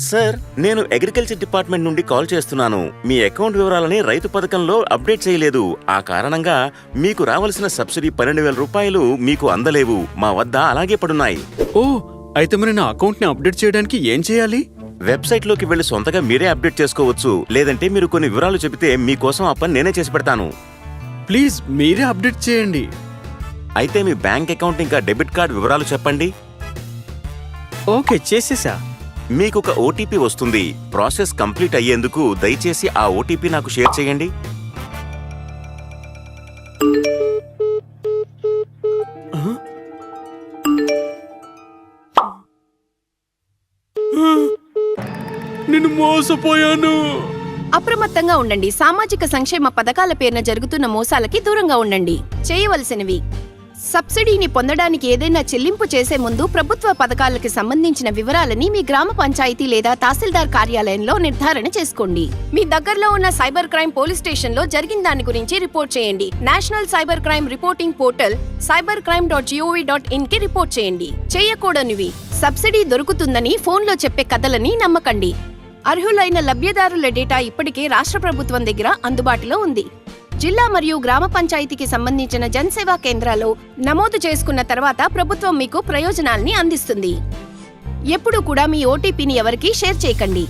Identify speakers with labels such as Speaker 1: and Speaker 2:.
Speaker 1: Sir, నేను agriculture department నుండి call చేస్తున్నాను. మీ అకౌంట్ వివరాలని రైతు పథకంలో అప్డేట్ చేయలేదు. ఆ కారణంగా మీకు రావాల్సిన సబ్సిడీ 12,000 రూపాయలు మీకు అందలేవు. మా వద్ద అలాగే పడున్నాయి.
Speaker 2: ఓ, అయితే మరి నా అకౌంట్ ని అప్డేట్ చేయడానికి ఏం చేయాలి?
Speaker 1: వెబ్సైట్లోకి వెళ్లి సొంతగా మీరే అప్డేట్ చేసుకోవచ్చు. లేదంటే మీరు కొన్ని వివరాలు చెబితే మీకోసం ఆ పని నేనే చేసి పెడతాను.
Speaker 2: ప్లీజ్ మీరే అప్డేట్ చేయండి.
Speaker 1: అయితే మీ బ్యాంక్ అకౌంట్ ఇంకా డెబిట్ కార్డ్ వివరాలు చెప్పండి.
Speaker 2: ఓకే, చేసేసా.
Speaker 1: మీకు ఒక ఓటీపీ వస్తుంది. ప్రాసెస్ కంప్లీట్ అయ్యేందుకు దయచేసి ఆ ఓటీపీ నాకు షేర్ చేయండి.
Speaker 2: నేను మోసపోయాను.
Speaker 3: అప్రమత్తంగా ఉండండి. సామాజిక సంక్షేమ పథకాల పేరున జరుగుతున్న మోసాలకి దూరంగా ఉండండి. చేయవలసినవి: సబ్సిడీని పొందడానికి ఏదైనా చెల్లింపు చేసే ముందు ప్రభుత్వ పథకాలకి సంబంధించిన వివరాలని మీ గ్రామ పంచాయతీ లేదా తహసీల్దార్ కార్యాలయంలో నిర్ధారణ చేసుకోండి. మీ దగ్గరలో ఉన్న సైబర్ క్రైమ్ పోలీస్ స్టేషన్ లో జరిగిన దాని గురించి రిపోర్ట్ చేయండి. National cyber crime reporting portal cybercrime.gov.in కి రిపోర్ట్ చేయండి. చేయకూడనివి: సబ్సిడీ దొరుకుతుందని ఫోన్లో చెప్పే కథలని నమ్మకండి. అర్హులైన లబ్ధిదారుల డేటా ఇప్పటికే రాష్ట్ర ప్రభుత్వం దగ్గర అందుబాటులో ఉంది. జిల్లా మరియు గ్రామ పంచాయతీకి సంబంధించిన జనసేవా కేంద్రాల్లో నమోదు చేసుకున్న తర్వాత ప్రభుత్వం మీకు ప్రయోజనాల్ని అందిస్తుంది. ఎప్పుడూ కూడా మీ ఓటీపీని ఎవరికీ షేర్ చేయకండి.